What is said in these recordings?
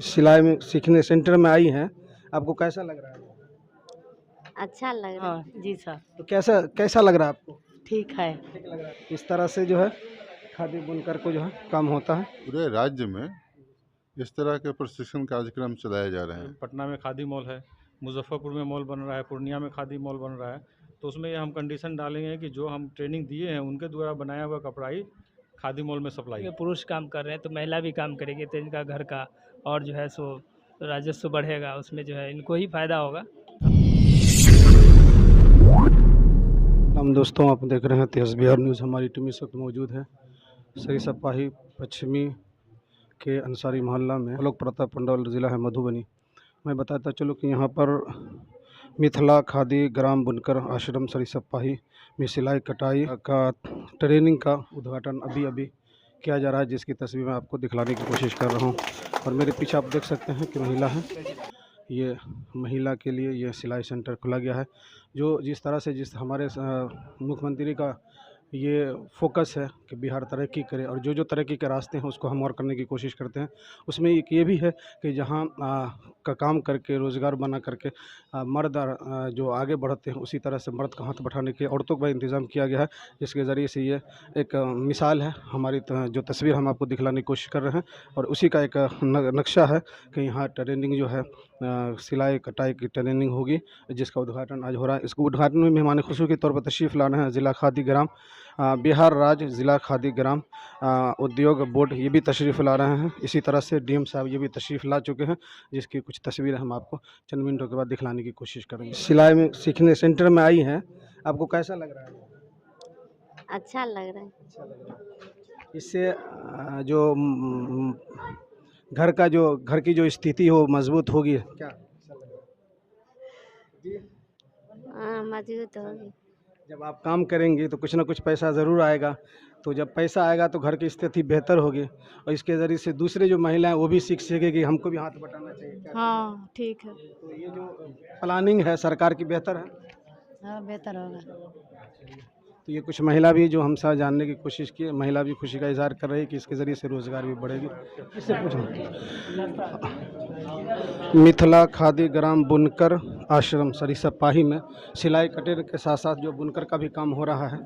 सिलाई में सीखने सेंटर में आई हैं, आपको कैसा लग रहा है? अच्छा लग रहा है। हाँ जी सर, तो कैसा कैसा लग रहा है आपको? ठीक है। ठीक लग रहा है। इस तरह से जो है खादी बुनकर को जो है काम होता है। पूरे राज्य में इस तरह के प्रशिक्षण कार्यक्रम चलाए जा रहे हैं। पटना में खादी मॉल है, मुजफ्फरपुर में मॉल बन रहा है, पूर्णिया में खादी मॉल बन रहा है। तो उसमें ये हम कंडीशन डालेंगे कि जो हम ट्रेनिंग दिए हैं उनके द्वारा बनाया हुआ कपड़ा ही खादी मॉल में सप्लाई। ये पुरुष काम कर रहे हैं तो महिला भी काम करेगी तो इनका घर का और जो है सो राजस्व बढ़ेगा, उसमें जो है इनको ही फायदा होगा। हम दोस्तों, आप देख रहे हैं तेज बिहार न्यूज़। हमारी टीम इस वक्त मौजूद है सरिसपाही पश्चिमी के अंसारी मोहल्ला में, लोक प्रताप मंडल, ज़िला है मधुबनी। मैं बताता चलूँ कि यहाँ पर मिथिला खादी ग्राम बुनकर आश्रम सरिसपाही में सिलाई कटाई का ट्रेनिंग का उद्घाटन अभी अभी किया जा रहा है, जिसकी तस्वीर मैं आपको दिखलाने की कोशिश कर रहा हूँ। और मेरे पीछे आप देख सकते हैं कि महिला है, ये महिला के लिए ये सिलाई सेंटर खुला गया है। जो जिस तरह से जिस हमारे मुख्यमंत्री का ये फोकस है कि बिहार तरक्की करे और जो तरक्की के रास्ते हैं उसको हम और करने की कोशिश करते हैं। उसमें एक ये भी है कि जहाँ का काम करके रोज़गार बना करके मर्द जो आगे बढ़ते हैं, उसी तरह से मर्द का हाथ बढ़ाने के औरतों का इंतज़ाम किया गया है, जिसके ज़रिए से ये एक मिसाल है। हमारी जो तस्वीर हम आपको दिखलाने की कोशिश कर रहे हैं और उसी का एक नक्शा है कि यहाँ ट्रेनिंग जो है सिलाई कटाई की ट्रेनिंग होगी, जिसका उद्घाटन आज हो रहा है। इसको उद्घाटन में मेहमान खुशबू के तौर पर तशरीफ़ लाना है ज़िला खादी ग्राम बिहार राज्य ज़िला खादी ग्राम उद्योग बोर्ड, ये भी तशरीफ़ ला रहे हैं। इसी तरह से डीएम साहब ये भी तशरीफ़ ला चुके हैं, जिसकी कुछ तस्वीरें हम आपको चंद मिनटों के बाद दिखलाने की कोशिश करेंगे। सिलाई में सीखने सेंटर में आई हैं, आपको कैसा लग रहा है? अच्छा लग रहा है। अच्छा लग रहा है। इससे जो घर की जो स्थिति हो मजबूत होगी क्या? ऐसा लग रहा है जी। हाँ, मजबूत होगी। जब आप काम करेंगे तो कुछ ना कुछ पैसा ज़रूर आएगा, तो जब पैसा आएगा तो घर की स्थिति बेहतर होगी और इसके ज़रिए से दूसरे जो महिलाएं वो भी सीख सकेंगे कि हमको भी हाथ बटाना चाहिए। क्या? हाँ ठीक है। तो ये जो प्लानिंग है सरकार की बेहतर है। हाँ बेहतर होगा। तो ये कुछ महिला भी जो हमसे जानने की कोशिश की, महिला भी खुशी का इजहार कर रही है कि इसके ज़रिए से रोज़गार भी बढ़ेगी। इससे पूछो, मिथिला खादी ग्राम बुनकर आश्रम सरिसपाही में सिलाई कटेर के साथ साथ जो बुनकर का भी काम हो रहा है,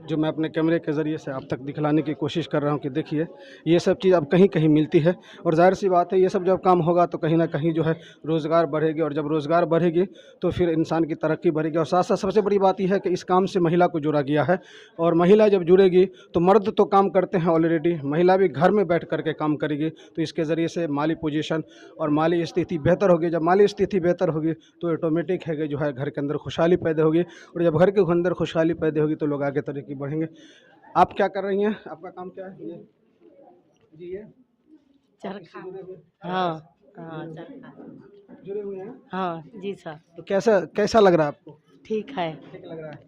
जो मैं अपने कैमरे के ज़रिए से आप तक दिखलाने की कोशिश कर रहा हूं कि देखिए ये सब चीज़ अब कहीं कहीं मिलती है। और जाहिर सी बात है, ये सब जब काम होगा तो कहीं ना कहीं जो है रोज़गार बढ़ेगी और जब रोज़गार बढ़ेगी तो फिर इंसान की तरक्की बढ़ेगी। और साथ साथ सबसे बड़ी बात यह है कि इस काम से महिला को जोड़ा गया है और महिला जब जुड़ेगी तो मर्द तो काम करते हैं ऑलरेडी, महिला भी घर में बैठ करके काम करेगी, तो इसके ज़रिए से माली पोजीशन और माली स्थिति बेहतर होगी। जब माली स्थिति बेहतर होगी तो ऑटोमेटिक है कि जो है घर के अंदर खुशहाली पैदा होगी और जब घर के अंदर खुशहाली पैदा होगी तो लोग आगे तरक्की बढ़ेंगे। आप क्या कर रही हैं? आपका काम क्या है? ये जी, ये चरखा। जुड़े हुए हाँ हाँ चरखा। जुड़े हुए हैं। हाँ जी सर, तो कैसा कैसा लग रहा है आपको? ठीक है। ठीक लग रहा है।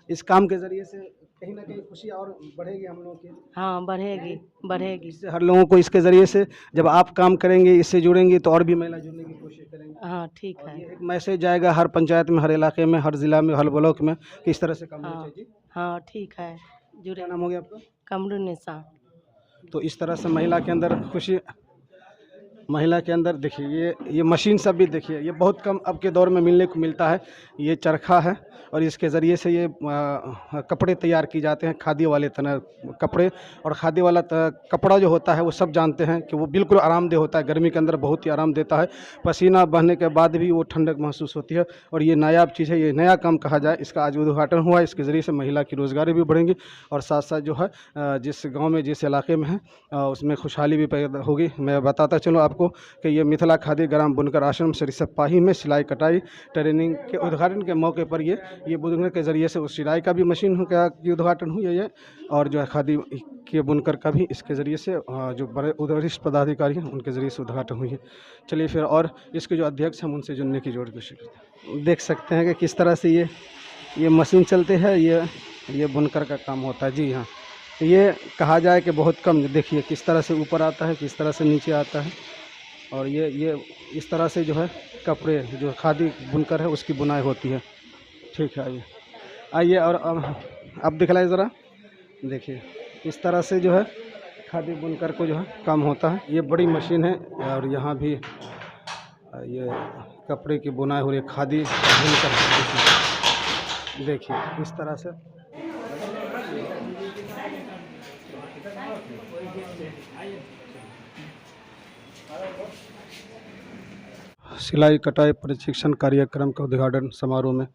इस काम के ज़रिए से कहीं ना कहीं खुशी और बढ़ेगी हम लोगों की। हाँ बढ़ेगी बढ़ेगी। इससे हर लोगों को इसके ज़रिए से जब आप काम करेंगे, इससे जुड़ेंगे तो और भी महिला जुड़ने की कोशिश करेंगे। हाँ ठीक और है। ये एक मैसेज जाएगा हर पंचायत में, हर इलाके में, हर ज़िला में, हर ब्लॉक में कि इस तरह से काम होना हाँ चाहिए। हाँ ठीक है। क्या जुड़े नाम हो गया आपका? कमरू निशा। तो इस तरह से महिला के अंदर खुशी, महिला के अंदर देखिए ये मशीन सब भी देखिए, ये बहुत कम अब के दौर में मिलने को मिलता है। ये चरखा है और इसके ज़रिए से ये कपड़े तैयार किए जाते हैं, खादी वाले तना कपड़े। और खादी वाला कपड़ा जो होता है वो सब जानते हैं कि वो बिल्कुल आरामदेह होता है, गर्मी के अंदर बहुत ही आराम देता है, पसीना बहने के बाद भी वो ठंडक महसूस होती है। और ये नायाब चीज़ है, ये नया काम कहा जाए। इसका आज उद्घाटन हुआ है, इसके ज़रिए से महिला की रोज़गारी भी बढ़ेंगी और साथ साथ जो है जिस गाँव में जिस इलाके में है उसमें खुशहाली भी पैदा होगी। मैं बताता चलूँ आपको कि ये मिथिला खादी ग्राम बुनकर आश्रम सरिसपाही में सिलाई कटाई ट्रेनिंग के उद्घाटन के मौके पर ये बुनकर के ज़रिए से उस सिलाई का भी मशीन का की उद्घाटन हुई है ये, और जो है खादी के बुनकर का भी इसके ज़रिए से जो बड़े वरिष्ठ पदाधिकारी हैं उनके ज़रिए से उद्घाटन हुई है। चलिए फिर और इसके जो अध्यक्ष हैं उनसे जुड़ने की जोड़ कोशिश करते हैं। देख सकते हैं कि किस तरह से ये मशीन चलते हैं, ये बुनकर का काम होता है। जी हाँ, ये कहा जाए कि बहुत कम, देखिए किस तरह से ऊपर आता है, किस तरह से नीचे आता है। और ये इस तरह से जो है कपड़े जो खादी बुनकर है उसकी बुनाई होती है। ठीक है, आइए और अब दिखलाइए ज़रा। देखिए इस तरह से जो है खादी बुनकर को जो है काम होता है। ये बड़ी मशीन है और यहाँ भी ये कपड़े की बुनाई हो रही है, खादी बुनकर देखिए इस तरह से। सिलाई कटाई प्रशिक्षण कार्यक्रम का उद्घाटन समारोह में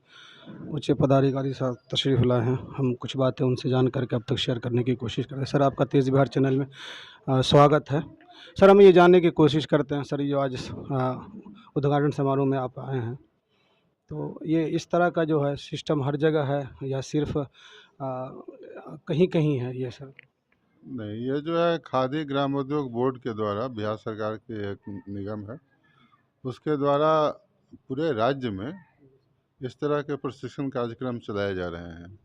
उच्च पदाधिकारी साहब तशरीफ़ लाए हैं। हम कुछ बातें उनसे जान करके अब तक शेयर करने की कोशिश कर रहे हैं। सर, आपका तेज़ बिहार चैनल में स्वागत है। सर, हम ये जानने की कोशिश करते हैं सर, ये जो आज उद्घाटन समारोह में आप आए हैं, तो ये इस तरह का जो है सिस्टम हर जगह है या सिर्फ कहीं कहीं है ये सर? नहीं, ये जो है खादी ग्रामोद्योग बोर्ड के द्वारा, बिहार सरकार की एक निगम है, उसके द्वारा पूरे राज्य में इस तरह के प्रशिक्षण कार्यक्रम चलाए जा रहे हैं।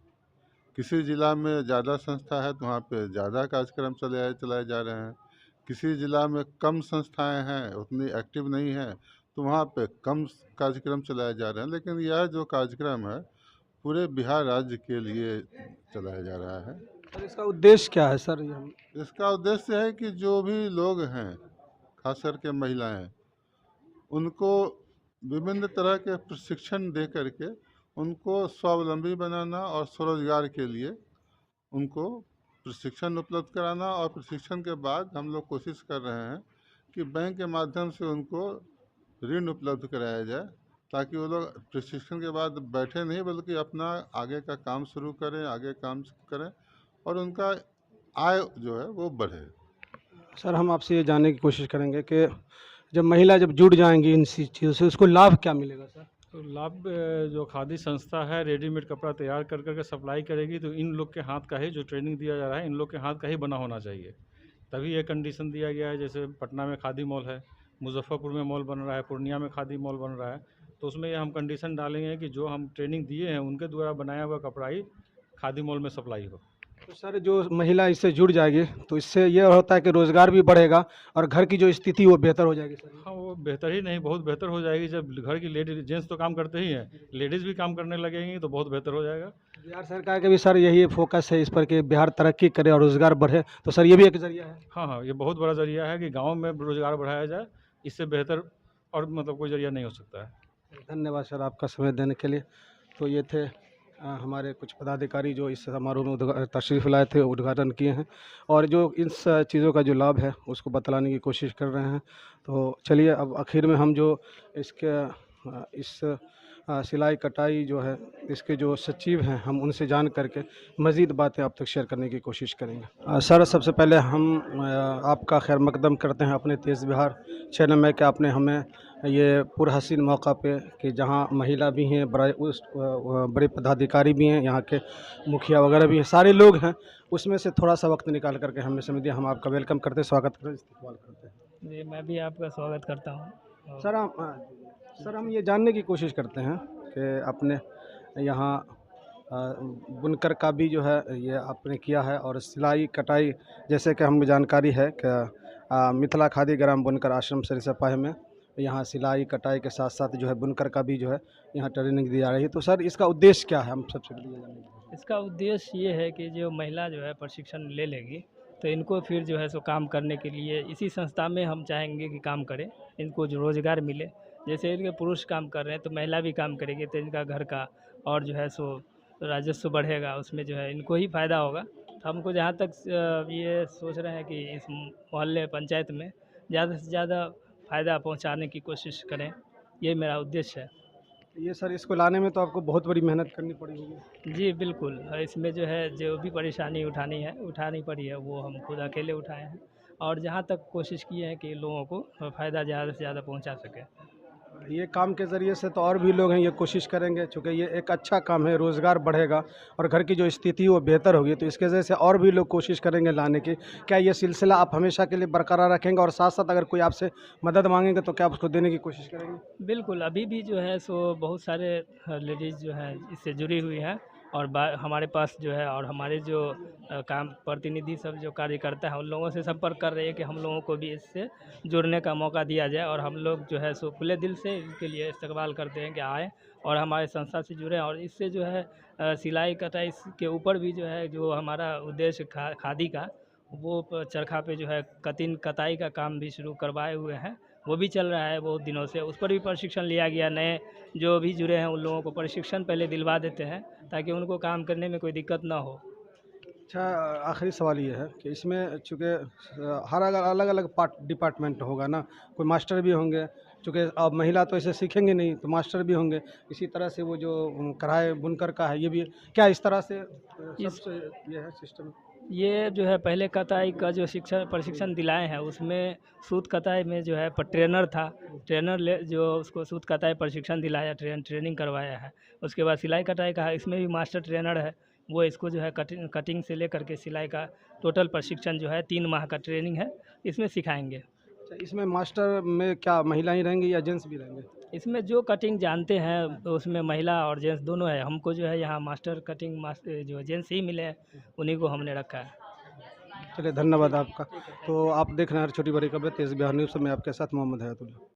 किसी ज़िला में ज़्यादा संस्था है तो वहाँ पे ज़्यादा कार्यक्रम चलाए जा रहे हैं। किसी ज़िला में कम संस्थाएं हैं, उतनी एक्टिव नहीं है, तो वहाँ पे कम कार्यक्रम चलाए जा रहे हैं। लेकिन यह जो कार्यक्रम है पूरे बिहार राज्य के लिए चलाया जा रहा है। सर, इसका उद्देश्य क्या है सर? इसका उद्देश्य है कि जो भी लोग हैं, खास करके महिलाएं, उनको विभिन्न तरह के प्रशिक्षण दे करके उनको स्वावलंबी बनाना और स्वरोजगार के लिए उनको प्रशिक्षण उपलब्ध कराना। और प्रशिक्षण के बाद हम लोग कोशिश कर रहे हैं कि बैंक के माध्यम से उनको ऋण उपलब्ध कराया जाए, ताकि वो लोग प्रशिक्षण के बाद बैठे नहीं बल्कि अपना आगे का काम शुरू करें, आगे काम करें और उनका आय जो है वो बढ़े। सर, हम आपसे ये जानने की कोशिश करेंगे कि जब महिला जब जुड़ जाएंगी इन चीज़ों से, उसको लाभ क्या मिलेगा सर? तो लाभ जो खादी संस्था है रेडीमेड कपड़ा तैयार कर करके सप्लाई करेगी, तो इन लोग के हाथ का ही जो ट्रेनिंग दिया जा रहा है, इन लोग के हाथ का ही बना होना चाहिए। तभी ये कंडीशन दिया गया है। जैसे पटना में खादी मॉल है, मुजफ्फरपुर में मॉल बन रहा है, पूर्णिया में खादी मॉल बन रहा है, तो उसमें ये हम कंडीशन डालेंगे कि जो हम ट्रेनिंग दिए हैं उनके द्वारा बनाया हुआ कपड़ा ही खादी मॉल में सप्लाई हो। तो सर, जो महिला इससे जुड़ जाएगी तो इससे ये होता है कि रोज़गार भी बढ़ेगा और घर की जो स्थिति वो बेहतर हो जाएगी सर? हाँ, वो बेहतर ही नहीं बहुत बेहतर हो जाएगी। जब घर की लेडीज, जेंट्स तो काम करते ही हैं, लेडीज़ भी काम करने लगेंगी तो बहुत बेहतर हो जाएगा। बिहार सरकार के भी सर यही फोकस है इस पर कि बिहार तरक्की करे और रोज़गार बढ़े, तो सर ये भी एक जरिया है? हाँ, ये बहुत बड़ा जरिया है कि गाँव में रोज़गार बढ़ाया जाए। इससे बेहतर और मतलब कोई जरिया नहीं हो सकता है। धन्यवाद सर आपका समय देने के लिए। तो ये थे हमारे कुछ पदाधिकारी जो इस समारोह में तशरीफ़ लाए थे, उद्घाटन किए हैं और जो इन चीज़ों का जो लाभ है उसको बतलाने की कोशिश कर रहे हैं। तो चलिए अब आखिर में हम जो इस सिलाई कटाई जो है इसके जो सचिव हैं हम उनसे जान करके मज़ीद बातें आप तक शेयर करने की कोशिश करेंगे। सर, सबसे पहले हम आपका खैर मकदम करते हैं अपने तेज़ बिहार चैनल में कि आपने हमें ये पुरहसीन मौका पे कि जहाँ महिला भी हैं, बड़े पदाधिकारी भी हैं, यहाँ के मुखिया वगैरह भी हैं, सारे लोग हैं, उसमें से थोड़ा सा वक्त निकाल करके हमें समय दिया। हम आपका वेलकम करते हैं, स्वागत करते हैं, इस्तकबाल करते हैं। जी, मैं भी आपका स्वागत करता हूँ। सर, हम ये जानने की कोशिश करते हैं कि आपने यहाँ बुनकर का भी जो है ये आपने किया है और सिलाई कटाई, जैसे कि हमें जानकारी है कि मिथिला खादी ग्राम बुनकर आश्रम सरिसपाही में यहाँ सिलाई कटाई के साथ साथ जो है बुनकर का भी जो है यहाँ ट्रेनिंग दी जा रही है। तो सर, इसका उद्देश्य क्या है? हम सबसे पहले ये जानने की। इसका उद्देश्य ये है कि जो महिला जो है प्रशिक्षण ले लेगी तो इनको फिर जो है सो काम करने के लिए इसी संस्था में हम चाहेंगे कि काम करें, इनको जो रोज़गार मिले। जैसे इनके पुरुष काम कर रहे हैं तो महिला भी काम करेगी, तो इनका घर का और जो है सो राजस्व बढ़ेगा, उसमें जो है इनको ही फ़ायदा होगा। तो हमको जहाँ तक ये सोच रहे हैं कि इस मोहल्ले पंचायत में ज़्यादा से ज़्यादा फ़ायदा पहुंचाने की कोशिश करें, ये मेरा उद्देश्य है। ये सर, इसको लाने में तो आपको बहुत बड़ी मेहनत करनी पड़ी होगी। जी बिल्कुल, इसमें जो है जो भी परेशानी उठानी पड़ी है वो हम खुद अकेले उठाए हैं और जहाँ तक कोशिश की है कि लोगों को फ़ायदा ज़्यादा से ज़्यादा पहुंचा सकें। ये काम के ज़रिए से तो और भी लोग हैं ये कोशिश करेंगे, चूँकि ये एक अच्छा काम है, रोज़गार बढ़ेगा और घर की जो स्थिति वो बेहतर होगी, तो इसके वजह से और भी लोग कोशिश करेंगे लाने की। क्या ये सिलसिला आप हमेशा के लिए बरकरार रखेंगे और साथ साथ अगर कोई आपसे मदद मांगेंगे तो क्या आप उसको देने की कोशिश करेंगे? बिल्कुल, अभी भी जो है सो बहुत सारे लेडीज़ जो हैं इससे जुड़ी हुई हैं और हमारे पास जो है और हमारे जो काम प्रतिनिधि सब जो कार्य करता है उन लोगों से संपर्क कर रहे हैं कि हम लोगों को भी इससे जुड़ने का मौका दिया जाए और हम लोग जो है सो खुले दिल से इसके लिए इस्तकबाल करते हैं कि आएँ और हमारे संस्था से जुड़ें। और इससे जो है सिलाई कटाई के ऊपर भी जो है जो हमारा उद्देश्य खादी का वो चरखा पे जो है कताई का काम भी शुरू करवाए हुए हैं, वो भी चल रहा है बहुत दिनों से। उस पर भी प्रशिक्षण लिया गया। नए जो भी जुड़े हैं उन लोगों को प्रशिक्षण पहले दिलवा देते हैं ताकि उनको काम करने में कोई दिक्कत ना हो। अच्छा, आखिरी सवाल ये है कि इसमें चूँकि हर अलग अलग पार्ट डिपार्टमेंट होगा ना, कोई मास्टर भी होंगे, चूँकि अब महिला तो इसे सीखेंगे नहीं तो मास्टर भी होंगे। इसी तरह से वो जो कढ़ाई बुनकर का है, ये भी क्या इस तरह से सबसे ये है सिस्टम? ये जो है पहले कताई का जो प्रशिक्षण दिलाए हैं उसमें सूत कताई में जो है ट्रेनर था, जो उसको सूत कताई प्रशिक्षण दिलाया, ट्रेनिंग करवाया है। उसके बाद सिलाई कटाई का है, इसमें भी मास्टर ट्रेनर है, वो इसको जो है कटिंग से लेकर के सिलाई का टोटल प्रशिक्षण जो है 3 माह का ट्रेनिंग है, इसमें सिखाएंगे। अच्छा, इसमें मास्टर में क्या महिलाएं रहेंगी या जेंट्स भी रहेंगे? इसमें जो कटिंग जानते हैं तो उसमें महिला और जेंट्स दोनों है। हमको जो है यहाँ जो जेंट्स ही मिले हैं, उन्हीं को हमने रखा है। चलिए, धन्यवाद आपका। तो आप देख रहे हैं छोटी बड़ी खबरें तेज़ बिहार न्यूज़ में, आपके साथ मोहम्मद हयातुल्लाह।